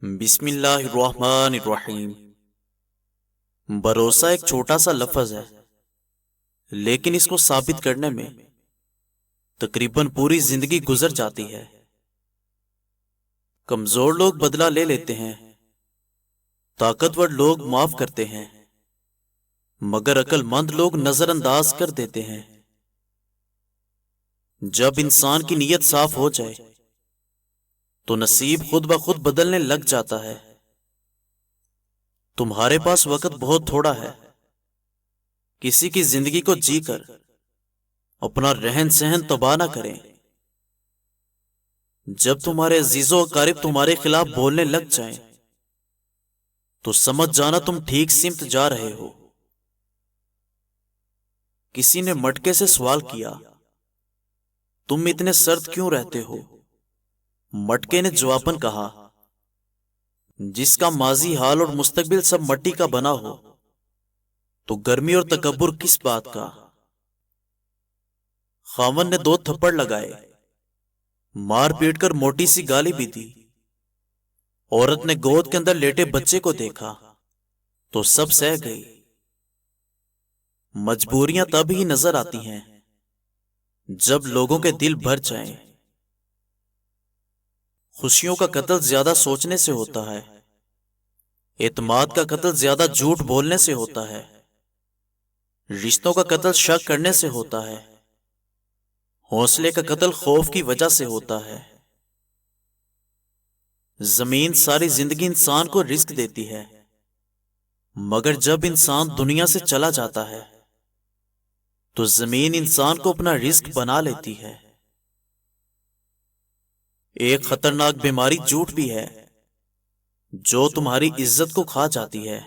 بسم اللہ الرحمن الرحیم۔ بھروسہ ایک چھوٹا سا لفظ ہے، لیکن اس کو ثابت کرنے میں تقریباً پوری زندگی گزر جاتی ہے۔ کمزور لوگ بدلہ لے لیتے ہیں، طاقتور لوگ معاف کرتے ہیں، مگر عقل مند لوگ نظر انداز کر دیتے ہیں۔ جب انسان کی نیت صاف ہو جائے تو نصیب خود بخود بدلنے لگ جاتا ہے۔ تمہارے پاس وقت بہت تھوڑا ہے، کسی کی زندگی کو جی کر اپنا رہن سہن تباہ نہ کریں۔ جب تمہارے عزیز و اقارب تمہارے خلاف بولنے لگ جائیں تو سمجھ جانا تم ٹھیک سمت جا رہے ہو۔ کسی نے مٹکے سے سوال کیا، تم اتنے سرد کیوں رہتے ہو؟ مٹکے نے جواباً کہا، جس کا ماضی حال اور مستقبل سب مٹی کا بنا ہو تو گرمی اور تکبر کس بات کا؟ خاوند نے 2 تھپڑ لگائے، مار پیٹ کر موٹی سی گالی بھی دی۔ عورت نے گود کے اندر لیٹے بچے کو دیکھا تو سب سہ گئی۔ مجبوریاں تب ہی نظر آتی ہیں جب لوگوں کے دل بھر جائیں۔ خوشیوں کا قتل زیادہ سوچنے سے ہوتا ہے، اعتماد کا قتل زیادہ جھوٹ بولنے سے ہوتا ہے، رشتوں کا قتل شک کرنے سے ہوتا ہے، حوصلے کا قتل خوف کی وجہ سے ہوتا ہے۔ زمین ساری زندگی انسان کو رزق دیتی ہے، مگر جب انسان دنیا سے چلا جاتا ہے تو زمین انسان کو اپنا رزق بنا لیتی ہے۔ ایک خطرناک بیماری جھوٹ بھی ہے جو تمہاری عزت کو کھا جاتی ہے۔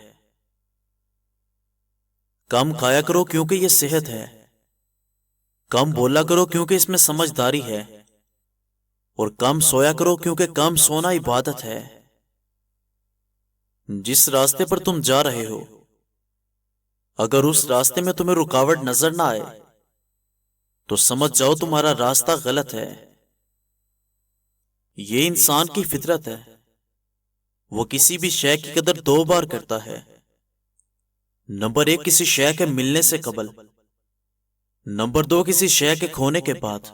کم کھایا کرو کیونکہ یہ صحت ہے، کم بولا کرو کیونکہ اس میں سمجھداری ہے، اور کم سویا کرو کیونکہ کم سونا عبادت ہے۔ جس راستے پر تم جا رہے ہو، اگر اس راستے میں تمہیں رکاوٹ نظر نہ آئے تو سمجھ جاؤ تمہارا راستہ غلط ہے۔ یہ انسان کی فطرت ہے، وہ کسی بھی شے کی قدر 2 بار کرتا ہے۔ نمبر 1 کسی شے کے ملنے سے قبل، نمبر 2 کسی شے کے کھونے کے بعد۔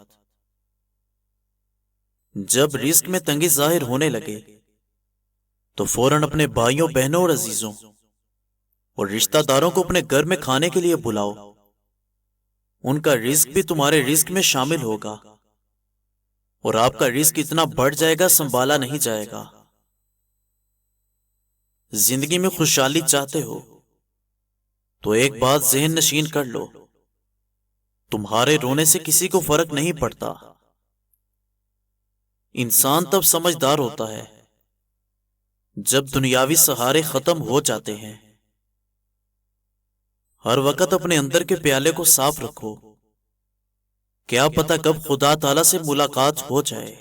جب رزق میں تنگی ظاہر ہونے لگے تو فوراً اپنے بھائیوں بہنوں اور عزیزوں اور رشتہ داروں کو اپنے گھر میں کھانے کے لیے بلاؤ۔ ان کا رزق بھی تمہارے رزق میں شامل ہوگا، اور آپ کا رزق اتنا بڑھ جائے گا سنبھالا نہیں جائے گا۔ زندگی میں خوشحالی چاہتے ہو تو ایک بات ذہن نشین کر لو، تمہارے رونے سے کسی کو فرق نہیں پڑتا۔ انسان تب سمجھدار ہوتا ہے جب دنیاوی سہارے ختم ہو جاتے ہیں۔ ہر وقت اپنے اندر کے پیالے کو صاف رکھو، کیا پتہ کب خدا تعالی سے ملاقات ہو جائے۔